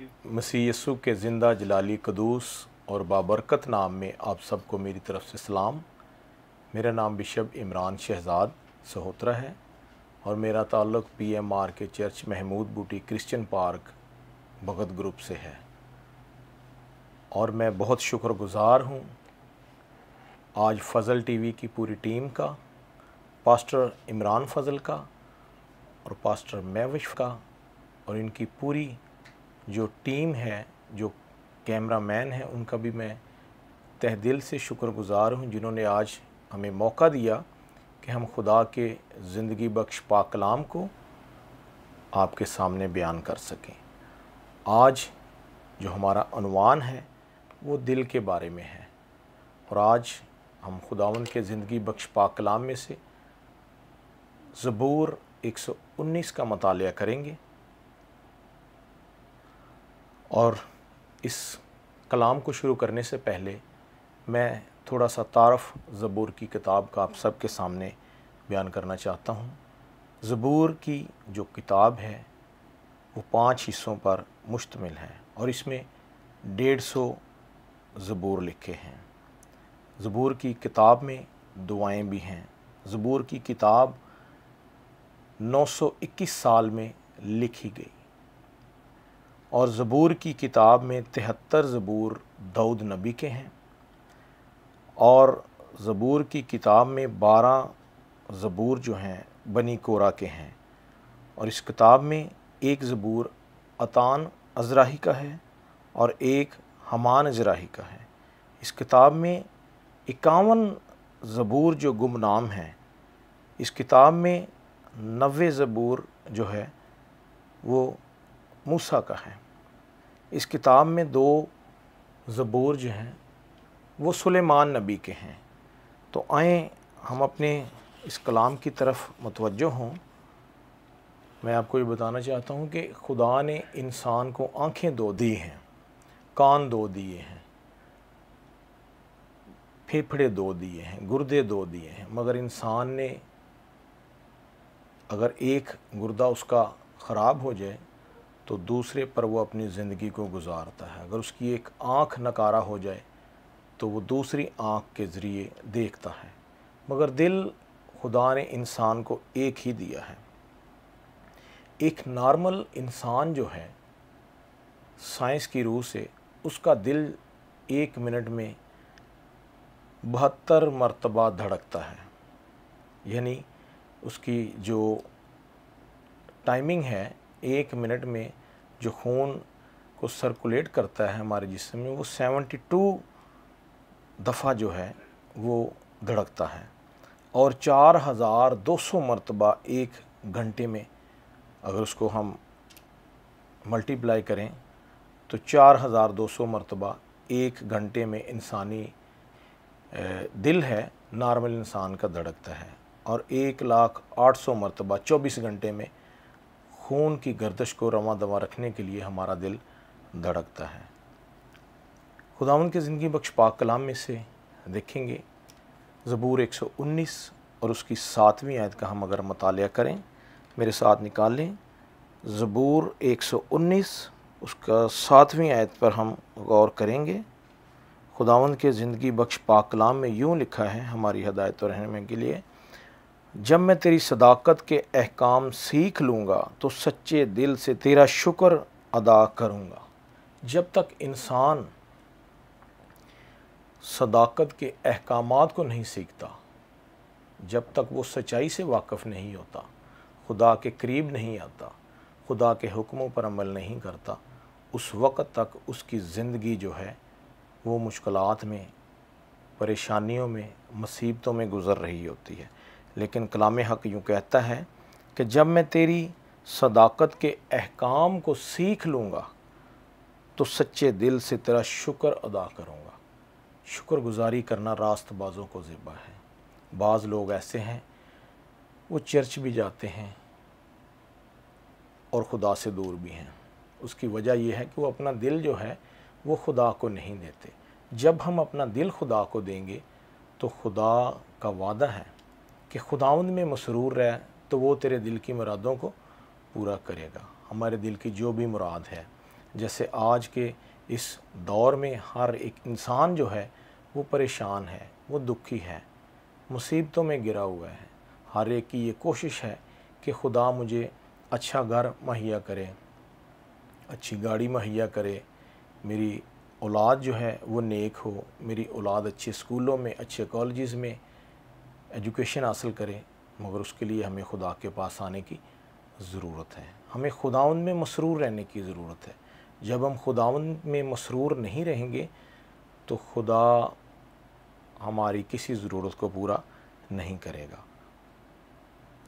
मसीह यस्सु के ज़िंदा जलाली कदूस और बाबरकत नाम में आप सबको मेरी तरफ़ से सलाम। मेरा नाम बिशप इमरान शहज़ाद सहोत्रा है और मेरा ताल्लुक़ PMR के चर्च महमूद बूटी क्रिश्चियन पार्क भगत ग्रुप से है और मैं बहुत शुक्रगुज़ार हूँ आज फ़ज़ल टीवी की पूरी टीम का, पास्टर इमरान फ़ज़ल का और पास्टर महविश का और इनकी पूरी जो टीम है, जो कैमरा मैन है, उनका भी मैं तहे दिल से शुक्रगुज़ार हूँ जिन्होंने आज हमें मौका दिया कि हम खुदा के ज़िंदगी बख्श पाक कलाम को आपके सामने बयान कर सकें। आज जो हमारा उन्वान है वो दिल के बारे में है और आज हम खुदावंद के ज़िंदगी बख्श पाक कलाम में से ज़बूर 119 का मतालिया करेंगे और इस कलाम को शुरू करने से पहले मैं थोड़ा सा तारफ़ ज़बूर की किताब का आप सब के सामने बयान करना चाहता हूँ। ज़बूर की जो किताब है वो 5 हिस्सों पर मुश्तमिल है और इसमें 150 ज़बूर लिखे हैं। ज़बूर की किताब में दुआएं भी हैं। ज़बूर की किताब 921 साल में लिखी गई और ज़बूर की किताब में 73 ज़बूर दाऊद नबी के हैं और ज़बूर की किताब में 12 ज़बूर जो हैं बनी कोरा के हैं और इस किताब में एक ज़बूर अतान अज़राही का है और एक हमान अज़राही का है। इस किताब में 51 ज़बूर जो गुमनाम हैं, इस किताब में 90 ज़बूर जो है वो मूसा का है। इस किताब में 2 ज़बूर जो हैं वो सुलेमान नबी के हैं। तो आएँ हम अपने इस कलाम की तरफ मुतवज्जो हों। मैं आपको ये बताना चाहता हूँ कि खुदा ने इंसान को आँखें 2 दी हैं, कान 2 दिए हैं, फेफड़े 2 दिए हैं, गुर्दे 2 दिए हैं, मगर इंसान ने अगर एक गुर्दा उसका ख़राब हो जाए तो दूसरे पर वो अपनी ज़िंदगी को गुजारता है। अगर उसकी एक आँख नकारा हो जाए तो वो दूसरी आँख के ज़रिए देखता है, मगर दिल खुदा ने इंसान को एक ही दिया है। एक नॉर्मल इंसान जो है साइंस की रूह से उसका दिल 1 मिनट में 72 मरतबा धड़कता है, यानी उसकी जो टाइमिंग है 1 मिनट में जो खून को सर्कुलेट करता है हमारे जिस्म में वो 72 दफ़ा जो है वो धड़कता है और 4200 मरतबा 1 घंटे में अगर उसको हम मल्टीप्लाई करें तो 4200 मरतबा 1 घंटे में इंसानी दिल है नॉर्मल इंसान का धड़कता है और 1,08,000 मरतबा 24 घंटे में खून की गर्दिश को रवां दवा रखने के लिए हमारा दिल धड़कता है। खुदावंद के ज़िंदगी बख्श पाक कलाम में से देखेंगे ज़बूर 119 और उसकी 7वीं आयत का हम अगर मतालिया करें, मेरे साथ निकाल लें। ज़बूर 119 उसका 7वीं आयत पर हम गौर करेंगे। खुदावंद के ज़िंदगी बख्श पाक कलाम में यूँ लिखा है हमारी हदायत और रहनुमाई के लिए, जब मैं तेरी सदाकत के अहकाम सीख लूँगा तो सच्चे दिल से तेरा शुक्र अदा करूँगा। जब तक इंसान सदाकत के अहकामात को नहीं सीखता, जब तक वो सच्चाई से वाक़फ़ नहीं होता, खुदा के करीब नहीं आता, खुदा के हुक्मों पर अमल नहीं करता, उस वक़्त तक उसकी ज़िंदगी जो है वो मुश्किलात में, परेशानियों में, मुसीबतों में गुज़र रही होती है। लेकिन कलाम हक़ यूँ कहता है कि जब मैं तेरी सदाकत के अहकाम को सीख लूँगा तो सच्चे दिल से तेरा शुक्र अदा करूँगा। शुक्रगुज़ारी करना रास्तबाज़ों को ज़िब्बा है। बाज़ लोग ऐसे हैं वो चर्च भी जाते हैं और खुदा से दूर भी हैं। उसकी वजह यह है कि वो अपना दिल जो है वो खुदा को नहीं देते। जब हम अपना दिल खुदा को देंगे तो खुदा का वादा है कि खुदावंद में मसरूर रह तो वो तेरे दिल की मुरादों को पूरा करेगा। हमारे दिल की जो भी मुराद है, جیسے آج کے اس دور میں ہر ایک انسان جو ہے وہ پریشان ہے، وہ دکھی ہے، مصیبتوں میں گرا ہوا ہے۔ ہر ایک کی یہ کوشش ہے کہ خدا مجھے اچھا گھر مہیا کرے، اچھی گاڑی مہیا کرے، میری اولاد جو ہے وہ نیک ہو، میری اولاد اچھے اسکولوں میں، اچھے کالجز میں ایجوکیشن حاصل کرے، مگر اس کے لیے ہمیں خدا کے پاس آنے کی ضرورت ہے۔ ہمیں خداوند میں مسرور رہنے کی ضرورت ہے۔ جب ہم خداوند میں مسرور نہیں رہیں گے تو خدا ہماری کسی ضرورت کو پورا نہیں کرے گا۔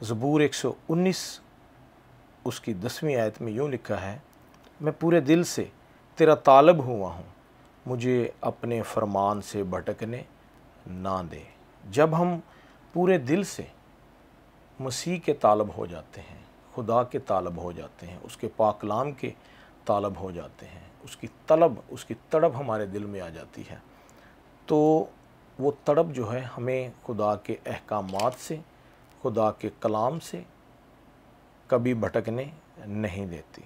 زبور 119 اس کی 10ویں آیت میں یوں لکھا ہے، میں پورے دل سے تیرا طالب ہوا ہوں، مجھے اپنے فرمان سے بھٹکنے نہ دے۔ جب ہم پورے دل سے مسیح کے طالب ہو جاتے ہیں، خدا کے طالب ہو جاتے ہیں، اس کے پاک کلام کے طالب ہو جاتے ہیں، اس کی طلب، اس کی تڑپ ہمارے دل میں آ جاتی ہے، تو وہ تڑپ جو ہے ہمیں خدا کے احکامات سے، خدا کے کلام سے کبھی بھٹکنے نہیں دیتی۔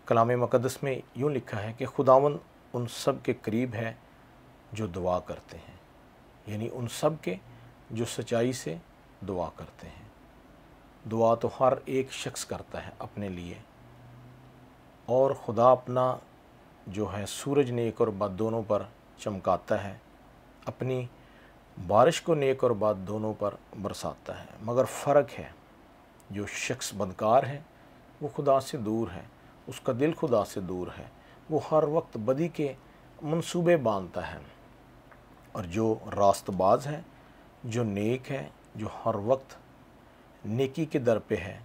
کلام مقدس میں یوں لکھا ہے کہ خداوند ان سب کے قریب ہے جو دعا کرتے ہیں، یعنی ان سب کے جو سچائی سے دعا کرتے ہیں۔ دعا تو ہر ایک شخص کرتا ہے اپنے لیے، اور خدا اپنا جو ہے سورج نیک اور بد دونوں پر چمکاتا ہے، اپنی بارش کو نیک اور بد دونوں پر برساتا ہے، مگر فرق ہے، جو شخص بدکار ہے وہ خدا سے دور ہے، اس کا دل خدا سے دور ہے، وہ ہر وقت بدی کے منصوبے باندھتا ہے، اور جو راست باز ہے، جو نیک ہے، جو ہر وقت نیکی کے در پہ ہے،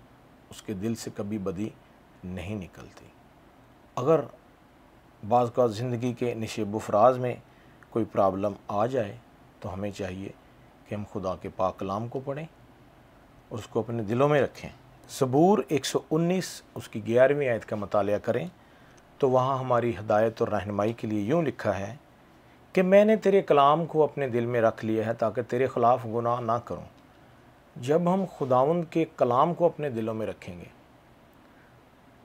اس کے دل سے کبھی بدی نہیں نکلتی۔ اگر بعض کا زندگی کے نشیب و فراز میں کوئی پرابلم آ جائے تو ہمیں چاہیے کہ ہم خدا کے پاک کلام کو پڑھیں اور اس کو اپنے دلوں میں رکھیں۔ زبور 119 اس کی 11ویں آیت کا مطالعہ کریں تو وہاں ہماری ہدایت اور رہنمائی کے لیے یوں لکھا ہے کہ میں نے تیرے کلام کو اپنے دل میں رکھ لیا ہے تاکہ تیرے خلاف گناہ نہ کروں۔ جب ہم خداوند کے کلام کو اپنے دلوں میں رکھیں گے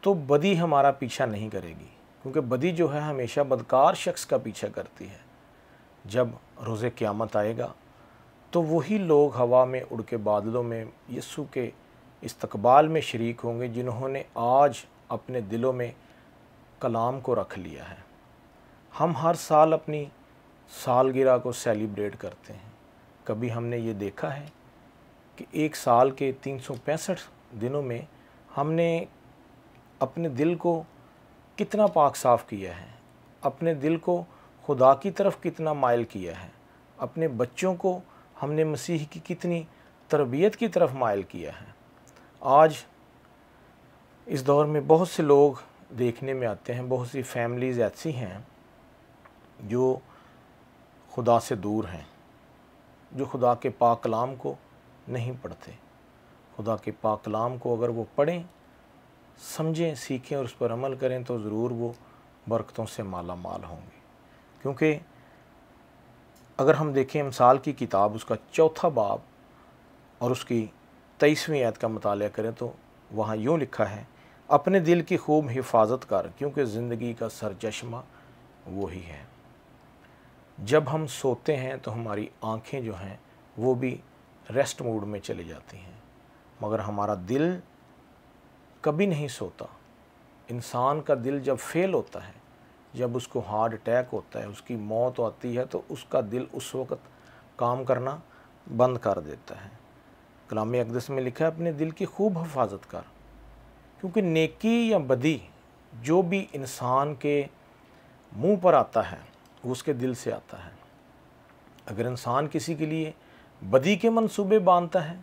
تو بدی ہمارا پیچھا نہیں کرے گی، کیونکہ بدی جو ہے ہمیشہ بدکار شخص کا پیچھا کرتی ہے۔ جب روز قیامت آئے گا تو وہی لوگ ہوا میں اڑ کے بادلوں میں یسوع کے استقبال میں شریک ہوں گے جنہوں نے آج اپنے دلوں میں کلام کو رکھ لیا ہے۔ ہم ہر سال اپنی سالگرہ کو سیلیبریٹ کرتے ہیں۔ کبھی ہم نے یہ دیکھا ہے کہ ایک سال کے 365 دنوں میں ہم نے اپنے دل کو کتنا پاک صاف کیا ہے، اپنے دل کو خدا کی طرف کتنا مائل کیا ہے، اپنے بچوں کو ہم نے مسیح کی کتنی تربیت کی طرف مائل کیا ہے۔ آج اس دور میں بہت سے لوگ دیکھنے میں آتے ہیں، بہت سی فیملیز ایسی ہیں جو خدا سے دور ہیں، جو خدا کے پاک کلام کو نہیں پڑھتے۔ خدا کے پاک کلام کو اگر وہ پڑھیں، سمجھیں، سیکھیں اور اس پر عمل کریں تو ضرور وہ برکتوں سے مالا مال ہوں گے۔ کیونکہ اگر ہم دیکھیں امثال کی کتاب اس کا 4 باب اور اس کی 23ویں آیت کا مطالعہ کریں تو وہاں یوں لکھا ہے، اپنے دل کی خوب حفاظت کر کیونکہ زندگی کا سرچشمہ وہی ہے۔ جب ہم سوتے ہیں تو ہماری آنکھیں جو ہیں وہ بھی ریسٹ موڈ میں چلی جاتی ہیں، مگر ہمارا دل کبھی نہیں سوتا۔ انسان کا دل جب فیل ہوتا ہے، جب اس کو ہارٹ اٹیک ہوتا ہے، اس کی موت آتی ہے تو اس کا دل اس وقت کام کرنا بند کر دیتا ہے۔ کلام اقدس میں لکھا ہے اپنے دل کی خوب حفاظت کر، کیونکہ نیکی یا بدی جو بھی انسان کے منہ پر آتا ہے وہ اس کے دل سے آتا ہے۔ اگر انسان کسی کے لیے بدی کے منصوبے باندھتا ہے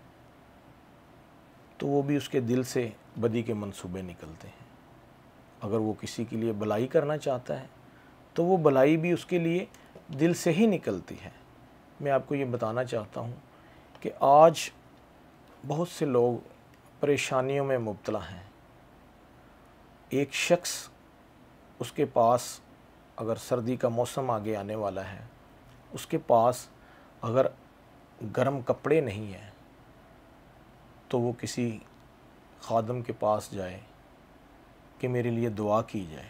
تو وہ بھی اس کے دل سے بدی کے منصوبے نکلتے ہیں۔ اگر وہ کسی کے لیے بلائی کرنا چاہتا ہے تو وہ بلائی بھی اس کے لیے دل سے ہی نکلتی ہے۔ میں آپ کو یہ بتانا چاہتا ہوں کہ آج بہت سے لوگ پریشانیوں میں مبتلا ہیں۔ ایک شخص، اس کے پاس اگر سردی کا موسم آگے آنے والا ہے، اس کے پاس اگر گرم کپڑے نہیں ہیں تو وہ کسی خادم کے پاس جائے کہ میرے لیے دعا کی جائے،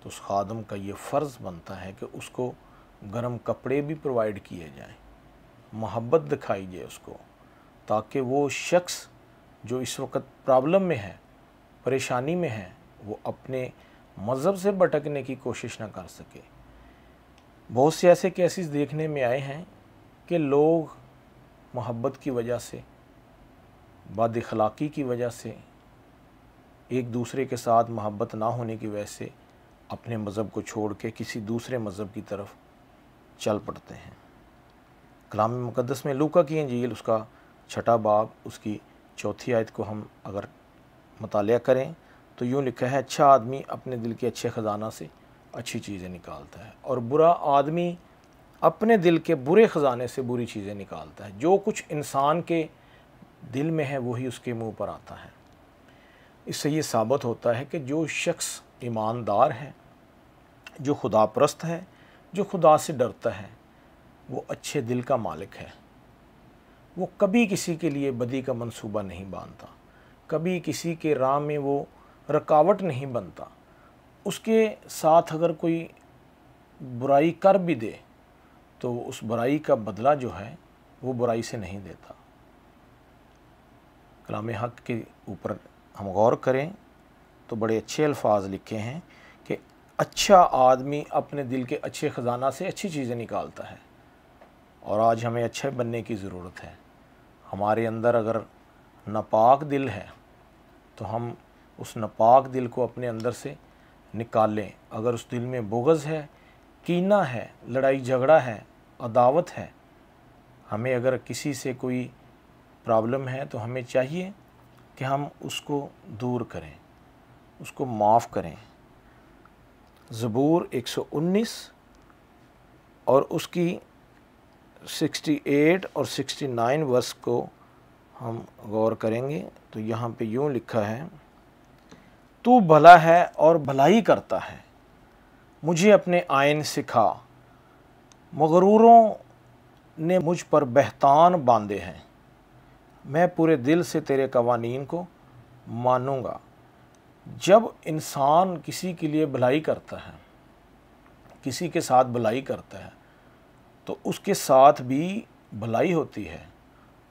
تو اس خادم کا یہ فرض بنتا ہے کہ اس کو گرم کپڑے بھی پرووائڈ کیے جائیں، محبت دکھائی جائے اس کو، تاکہ وہ شخص جو اس وقت پرابلم میں ہے، پریشانی میں ہے، وہ اپنے مذہب سے بھٹکنے کی کوشش نہ کر سکے۔ بہت سے ایسے کیسز دیکھنے میں آئے ہیں کہ لوگ محبت کی وجہ سے، بد اخلاقی کی وجہ سے، ایک دوسرے کے ساتھ محبت نہ ہونے کی وجہ سے اپنے مذہب کو چھوڑ کے کسی دوسرے مذہب کی طرف چل پڑتے ہیں۔ کلام مقدس میں لوکا کی انجیل اس کا 6 باب اس کی 4 آیت کو ہم اگر مطالعہ کریں تو یوں لکھا ہے، اچھا آدمی اپنے دل کے اچھے خزانہ سے اچھی چیزیں نکالتا ہے، اور برا آدمی اپنے دل کے برے خزانے سے بری چیزیں نکالتا ہے۔ جو کچھ انسان کے دل میں ہے وہی اس کے منہ پر آتا ہے۔ اس سے یہ ثابت ہوتا ہے کہ جو شخص ایماندار ہے، جو خدا پرست ہے، جو خدا سے ڈرتا ہے، وہ اچھے دل کا مالک ہے۔ وہ کبھی کسی کے لیے بدی کا منصوبہ نہیں باندھتا، کبھی کسی کے راہ میں وہ رکاوٹ نہیں بنتا۔ اس کے ساتھ اگر کوئی برائی کر بھی دے تو اس برائی کا بدلہ جو ہے وہ برائی سے نہیں دیتا۔ کلام حق کے اوپر ہم غور کریں تو بڑے اچھے الفاظ لکھے ہیں کہ اچھا آدمی اپنے دل کے اچھے خزانہ سے اچھی چیزیں نکالتا ہے، اور آج ہمیں اچھے بننے کی ضرورت ہے۔ ہمارے اندر اگر ناپاک دل ہے تو ہم اس ناپاک دل کو اپنے اندر سے نکالیں۔ اگر اس دل میں بغض ہے، کینہ ہے، لڑائی جھگڑا ہے، عداوت ہے، ہمیں اگر کسی سے کوئی پرابلم ہے تو ہمیں چاہیے کہ ہم اس کو دور کریں، اس کو معاف کریں۔ زبور 119 اور اس کی 68 اور 69 ورس کو ہم غور کریں گے تو یہاں پہ یوں لکھا ہے، تو بھلا ہے اور بھلائی کرتا ہے، مجھے اپنے آئین سکھا، مغروروں نے مجھ پر بہتان باندھے ہیں، میں پورے دل سے تیرے قوانین کو مانوں گا۔ جب انسان کسی کے لیے بھلائی کرتا ہے، کسی کے ساتھ بھلائی کرتا ہے تو اس کے ساتھ بھی بھلائی ہوتی ہے،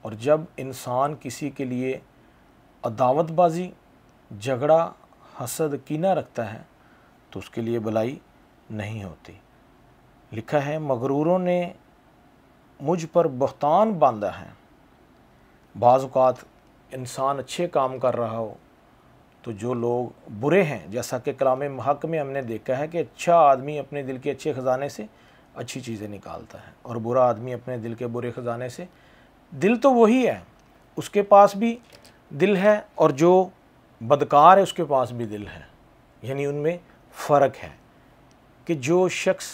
اور جب انسان کسی کے لیے عداوت بازی، جھگڑا، حسد، کینہ رکھتا ہے تو اس کے لیے بھلائی نہیں ہوتی۔ لکھا ہے، مغروروں نے مجھ پر بہتان باندھا ہے۔ بعض اوقات انسان اچھے کام کر رہا ہو تو جو لوگ برے ہیں، جیسا کہ کلام حق میں ہم نے دیکھا ہے کہ اچھا آدمی اپنے دل کے اچھے خزانے سے اچھی چیزیں نکالتا ہے، اور برا آدمی اپنے دل کے برے خزانے سے، دل تو وہی ہے، اس کے پاس بھی دل ہے، اور جو بدکار ہے اس کے پاس بھی دل ہے، یعنی ان میں فرق ہے کہ جو شخص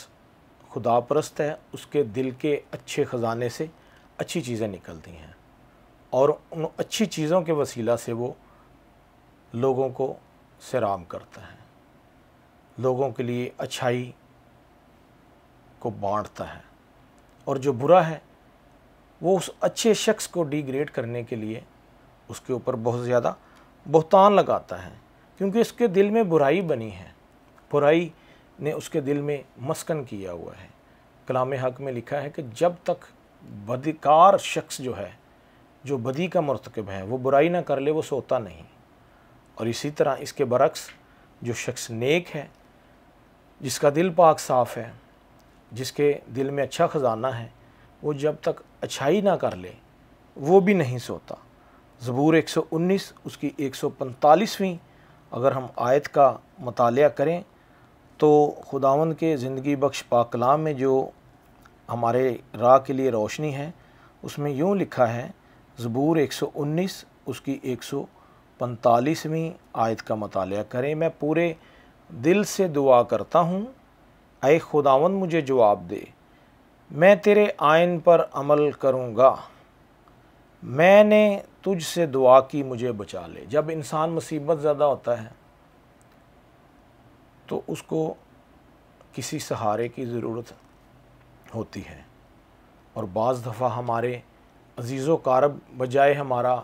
خدا پرست ہے اس کے دل کے اچھے خزانے سے اچھی چیزیں نکلتی ہیں، اور ان اچھی چیزوں کے وسیلہ سے وہ لوگوں کو سیراب کرتا ہے، لوگوں کے لیے اچھائی کو بانٹتا ہے، اور جو برا ہے وہ اس اچھے شخص کو ڈی گریڈ کرنے کے لیے اس کے اوپر بہت زیادہ بہتان لگاتا ہے، کیونکہ اس کے دل میں برائی بنی ہے، برائی نے اس کے دل میں مسکن کیا ہوا ہے۔ کلام حق میں لکھا ہے کہ جب تک بدکار شخص جو ہے، جو بدی کا مرتکب ہے، وہ برائی نہ کر لے وہ سوتا نہیں۔ اور اسی طرح اس کے برعکس جو شخص نیک ہے، جس کا دل پاک صاف ہے، جس کے دل میں اچھا خزانہ ہے، وہ جب تک اچھائی نہ کر لے وہ بھی نہیں سوتا۔ زبور 119 اس کی 145ویں اگر ہم آیت کا مطالعہ کریں تو خداوند کے زندگی بخش پاک کلام میں جو ہمارے راہ کے لیے روشنی ہے، اس میں یوں لکھا ہے، زبور 119 اس کی 145ویں آیت کا مطالعہ کریں، میں پورے دل سے دعا کرتا ہوں، اے خداوند مجھے جواب دے، میں تیرے آئین پر عمل کروں گا، میں نے تجھ سے دعا کی مجھے بچا لے۔ جب انسان مصیبت زدہ ہوتا ہے تو اس کو کسی سہارے کی ضرورت ہوتی ہے، اور بعض دفعہ ہمارے عزیز و اقارب بجائے ہمارا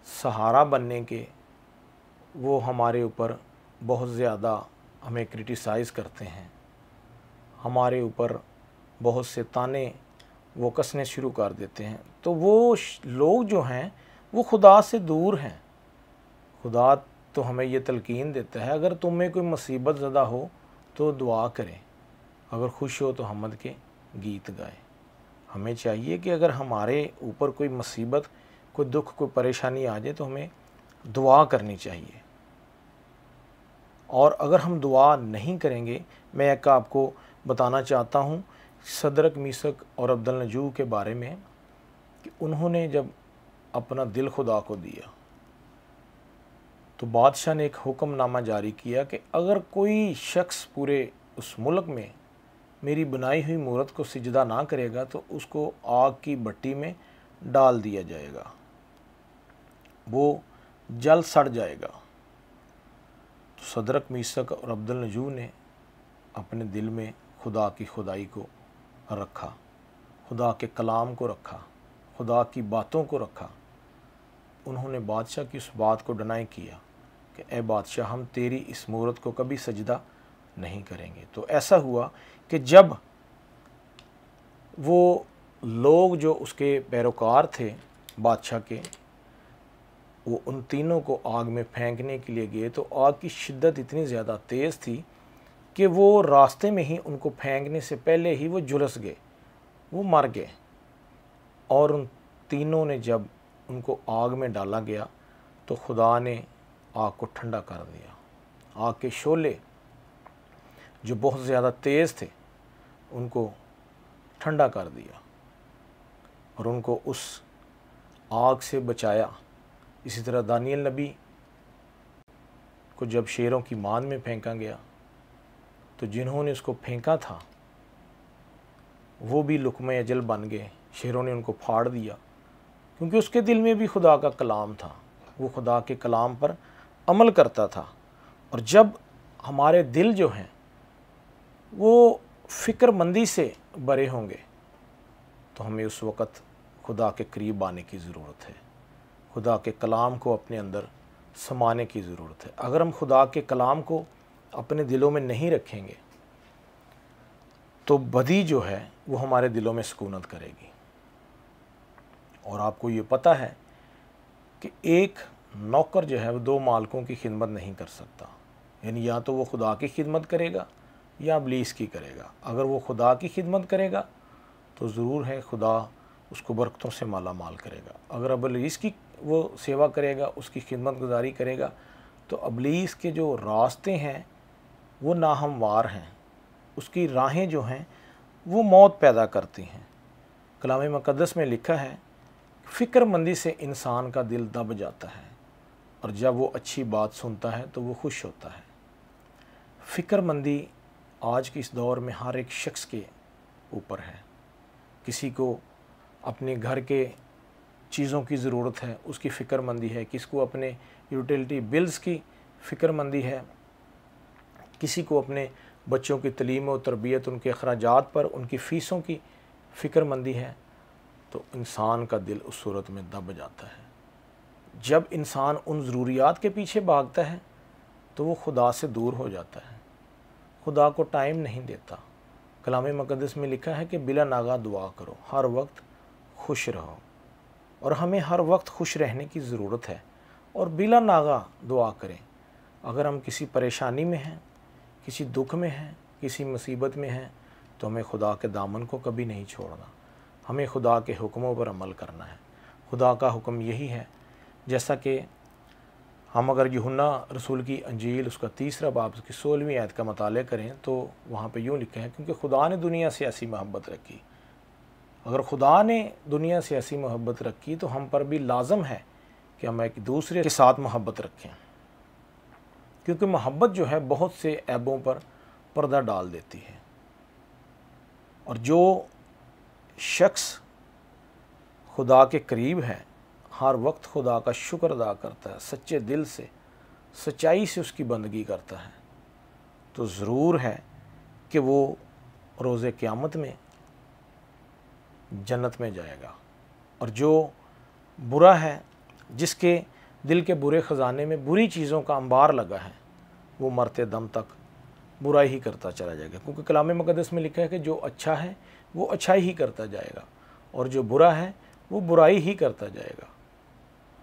سہارا بننے کے وہ ہمارے اوپر بہت زیادہ हमें क्रिटिसाइज़ करते हैं, हमारे ऊपर बहुत से ताने वो कसने शुरू कर देते हैं, तो वो लोग जो हैं वो खुदा से दूर हैं। खुदा तो हमें ये तलकीन देता है, अगर तुम्हें कोई मुसीबत ज़दा हो तो दुआ करें, अगर खुश हो तो हमद के गीत गाएं। हमें चाहिए कि अगर हमारे ऊपर कोई मुसीबत, कोई दुख, कोई परेशानी आ जाए तो हमें दुआ करनी चाहिए। और अगर हम दुआ नहीं करेंगे, मैं एक आपको बताना चाहता हूँ सदरक, मीसक और अब्दुल-नजूह के बारे में कि उन्होंने जब अपना दिल खुदा को दिया तो बादशाह ने एक हुक्मनामा जारी किया कि अगर कोई शख्स पूरे उस मुल्क में मेरी बनाई हुई मूरत को सिजदा ना करेगा तो उसको आग की भट्टी में डाल दिया जाएगा, वो जल सड़ जाएगा। तो सदरक, मीसक और अब्दुल-नजूह ने अपने दिल में खुदा की खुदाई को रखा, खुदा के कलाम को रखा, खुदा की बातों को रखा। उन्होंने बादशाह की उस बात को डिनाई किया कि ए बादशाह, हम तेरी इस मूरत को कभी सजदा नहीं करेंगे। तो ऐसा हुआ कि जब वो लोग जो उसके पैरोकार थे बादशाह के, वो उन तीनों को आग में फेंकने के लिए गए तो आग की शिद्दत इतनी ज़्यादा तेज़ थी कि वो रास्ते में ही उनको फेंकने से पहले ही वो झुलस गए, वो मर गए। और उन तीनों ने जब उनको आग में डाला गया तो खुदा ने आग को ठंडा कर दिया। आग के शोले जो बहुत ज़्यादा तेज़ थे उनको ठंडा कर दिया और उनको उस आग से बचाया। इसी तरह दानियल नबी को जब शेरों की मान में फेंका गया तो जिन्होंने उसको फेंका था वो भी लुक़्मे अजल बन गए, शेरों ने उनको फाड़ दिया, क्योंकि उसके दिल में भी खुदा का कलाम था, वो खुदा के कलाम पर अमल करता था। और जब हमारे दिल जो हैं वो फ़िक्रमंदी से भरे होंगे तो हमें उस वक़्त खुदा के करीब आने की ज़रूरत है, खुदा के कलाम को अपने अंदर समाने की ज़रूरत है। अगर हम खुदा के कलाम को अपने दिलों में नहीं रखेंगे तो बदी जो है वो हमारे दिलों में सुकूनत करेगी। और आपको ये पता है कि एक नौकर जो है वो दो मालिकों की खिदमत नहीं कर सकता, यानी या तो वो खुदा की खिदमत करेगा या इब्लीस की करेगा। अगर वो खुदा की खिदमत करेगा तो ज़रूर है खुदा उसको बरकतों से माला माल करेगा। अगर इब्लीस की वो सेवा करेगा, उसकी खिदमत गुजारी करेगा, तो इब्लीस के जो रास्ते हैं वो नाहमवार हैं, उसकी राहें जो हैं वो मौत पैदा करती हैं। कलाम मुक़द्दस में लिखा है फ़िक्रमंदी से इंसान का दिल दब जाता है और जब वो अच्छी बात सुनता है तो वो खुश होता है। फ़िक्रमंदी आज के इस दौर में हर एक शख्स के ऊपर है। किसी को अपने घर के चीज़ों की ज़रूरत है, उसकी फ़िक्रमंदी है, किसी को अपने यूटिलिटी बिल्स की फ़िक्रमंदी है, किसी को अपने बच्चों की तलीम और तरबियत, उनके अखराजात पर, उनकी फ़ीसों की फ़िक्रमंदी है। तो इंसान का दिल उस सूरत में दब जाता है। जब इंसान उन ज़रूरियात के पीछे भागता है तो वो खुदा से दूर हो जाता है, खुदा को टाइम नहीं देता। कलाम मुक़द्दस में लिखा है कि बिला नागा दुआ करो, हर वक्त खुश रहो। और हमें हर वक्त खुश रहने की ज़रूरत है और बिला नागा दुआ करें। अगर हम किसी परेशानी में हैं, किसी दुख में हैं, किसी मुसीबत में हैं, तो हमें खुदा के दामन को कभी नहीं छोड़ना, हमें खुदा के हुक्मों पर अमल करना है। खुदा का हुक्म यही है, जैसा कि हम अगर यूहन्ना रसूल की अंजील उसका 3 बाब उसकी 16वीं आयत का मताले करें तो वहाँ पे यूँ लिखा है, क्योंकि खुदा ने दुनिया से ऐसी मोहब्बत रखी। अगर खुदा ने दुनिया से ऐसी मोहब्बत रखी तो हम पर भी लाजम है कि हम एक दूसरे के साथ मोहब्बत रखें, क्योंकि मोहब्बत जो है बहुत से ऐबों पर पर्दा डाल देती है। और जो शख्स खुदा के करीब है, हर वक्त खुदा का शुक्र अदा करता है, सच्चे दिल से, सच्चाई से उसकी बंदगी करता है, तो ज़रूर है कि वो रोज़े क़यामत में जन्नत में जाएगा। और जो बुरा है, जिसके दिल के बुरे ख़जाने में बुरी चीज़ों का अंबार लगा है, वो मरते दम तक बुराई ही करता चला जाएगा, क्योंकि कलाम मुक़द्दस में लिखा है कि जो अच्छा है वो अच्छाई ही करता जाएगा और जो बुरा है वो बुराई ही करता जाएगा।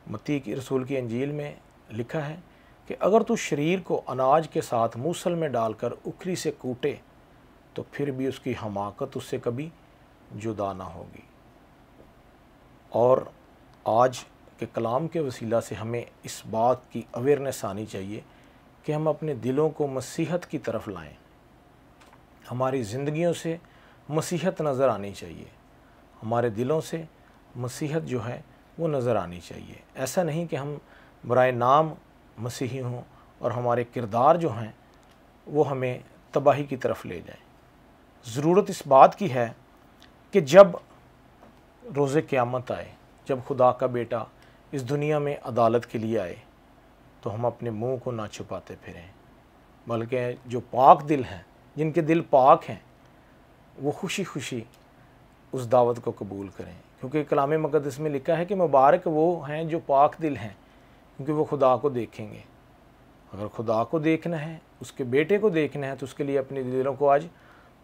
मत्ती की रसूल की इंजील में लिखा है कि अगर तू शरीर को अनाज के साथ मूसल में डालकर उखली से कूटे तो फिर भी उसकी हमाकत उससे कभी जुदा ना होगी। और आज के कलाम के वसीला से हमें इस बात की अवेयरनेस आनी चाहिए कि हम अपने दिलों को मसीहत की तरफ लाएं। हमारी ज़िंदगियों से मसीहत नज़र आनी चाहिए, हमारे दिलों से मसीहत जो है वो नज़र आनी चाहिए। ऐसा नहीं कि हम बराए नाम मसीही हों और हमारे किरदार जो हैं वो हमें तबाही की तरफ ले जाएं। ज़रूरत इस बात की है कि जब रोज़े क़यामत आए, जब खुदा का बेटा इस दुनिया में अदालत के लिए आए, तो हम अपने मुंह को ना छुपाते फिरें, बल्कि जो पाक दिल हैं, जिनके दिल पाक हैं, वो खुशी खुशी उस दावत को कबूल करें। क्योंकि कलाम मुक़द्दस में लिखा है कि मुबारक वो हैं जो पाक दिल हैं, क्योंकि वो खुदा को देखेंगे। अगर खुदा को देखना है, उसके बेटे को देखना है, तो उसके लिए अपने दिलों को आज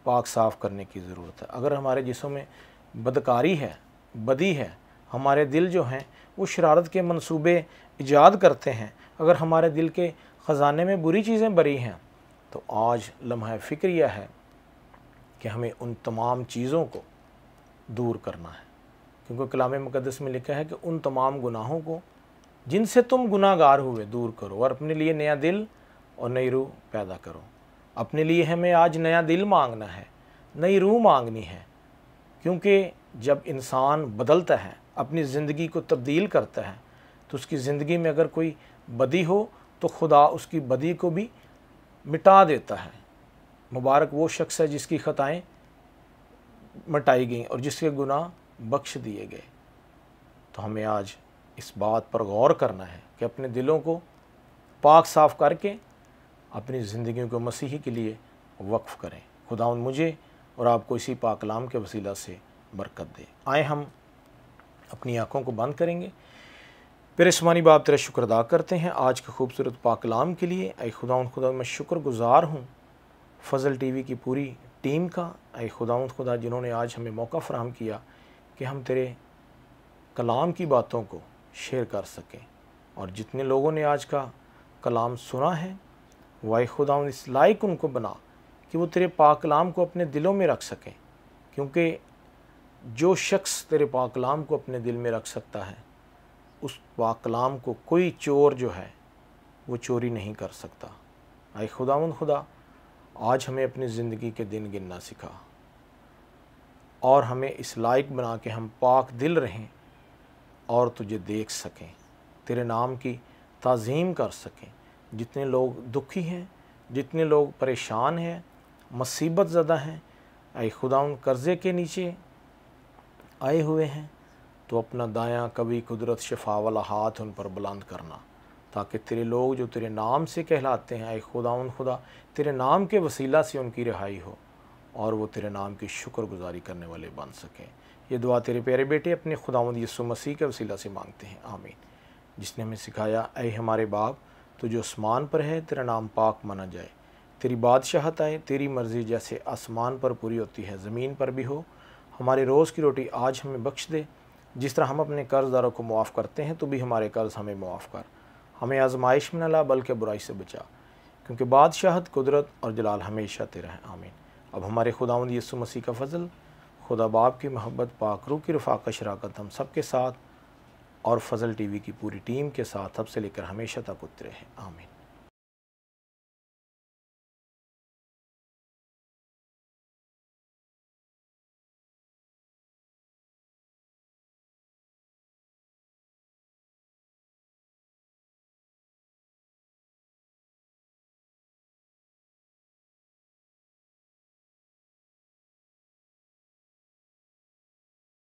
पाक साफ़ करने की ज़रूरत है। अगर हमारे जिस्म में बदकारी है, बदी है, हमारे दिल जो हैं वो शरारत के मंसूबे ईजाद करते हैं, अगर हमारे दिल के ख़जाने में बुरी चीज़ें भरी हैं, तो आज लम्हा फ़िक्रिया है कि हमें उन तमाम चीज़ों को दूर करना है। क्योंकि कलाम मुक़द्दस में लिखा है कि उन तमाम गुनाहों को जिनसे तुम गुनाहगार हुए दूर करो और अपने लिए नया दिल और नई रूह पैदा करो। अपने लिए हमें आज नया दिल मांगना है, नई रूह मांगनी है, क्योंकि जब इंसान बदलता है, अपनी ज़िंदगी को तब्दील करता है, तो उसकी ज़िंदगी में अगर कोई बदी हो तो खुदा उसकी बदी को भी मिटा देता है। मुबारक वो शख्स है जिसकी ख़ताएँ मिटाई गई और जिसके गुनाह बख्श दिए गए। तो हमें आज इस बात पर गौर करना है कि अपने दिलों को पाक साफ़ करके अपनी ज़िंदगी को मसीही के लिए वक्फ़ करें। खुदावंद मुझे और आपको इसी पाक कलाम के वसीला से बरकत दे। आए हम अपनी आँखों को बंद करेंगे। फिर आसमानी बाप तेरा शुक्र अदा करते हैं आज के खूबसूरत पाक कलाम के लिए। ऐ खुदावंद खुदा मैं शुक्रगुज़ार हूँ फ़ज़ल टीवी की पूरी टीम का। ऐ खुदावंद खुदा जिन्होंने आज हमें मौका फ़राहम किया कि हम तेरे कलाम की बातों को शेयर कर सकें, और जितने लोगों ने आज का कलाम सुना है वाह खुदावंद इस लायक उनको बना कि वो तेरे पाक कलाम को अपने दिलों में रख सकें, क्योंकि जो शख्स तेरे पाक कलाम को अपने दिल में रख सकता है उस पाक कलाम को कोई चोर जो है वो चोरी नहीं कर सकता। ऐ खुदावंद खुदा आज हमें अपनी ज़िंदगी के दिन गिनना सिखा और हमें इस लायक बना के हम पाक दिल रहें और तुझे देख सकें, तेरे नाम की ताज़ीम कर सकें। जितने लोग दुखी हैं, जितने लोग परेशान हैं, मुसीबत ज़दा हैं, ऐ खुदावंद कर्ज़े के नीचे आए हुए हैं, तो अपना दायां कभी कुदरत शफा वाला हाथ उन पर बुलंद करना, ताकि तेरे लोग जो तेरे नाम से कहलाते हैं ऐ खुदावंद खुदा तेरे नाम के वसीला से उनकी रिहाई हो और वो तेरे नाम की शुक्रगुजारी करने वाले बन सकें। ये दुआ तेरे प्यारे बेटे अपने खुदावंद यीशु मसीह के वसीला से मांगते हैं, आमीन। जिसने हमें सिखाया ऐ हमारे बाप तो जो आसमान पर है तेरा नाम पाक माना जाए, तेरी बादशाहत आए, तेरी मर्ज़ी जैसे आसमान पर पूरी होती है ज़मीन पर भी हो। हमारे रोज़ की रोटी आज हमें बख्श दे, जिस तरह हम अपने कर्ज़दारों को मुआफ़ करते हैं तो भी हमारे कर्ज़ हमें मुआफ़ कर। हमें आज़माइश में न ला बल्कि बुराई से बचा, क्योंकि बादशाहत कुदरत और जलाल हमेशा तेरा है, आमीन। अब हमारे खुदावंद यीशु मसीह का फ़ज़ल, खुदा बाप की मोहब्बत, पाक रूह की रफ़ाक़त शराकत हम सब के साथ और फ़ज़ल टीवी की पूरी टीम के साथ अब से लेकर हमेशा तक उतरे हैं, आमीन।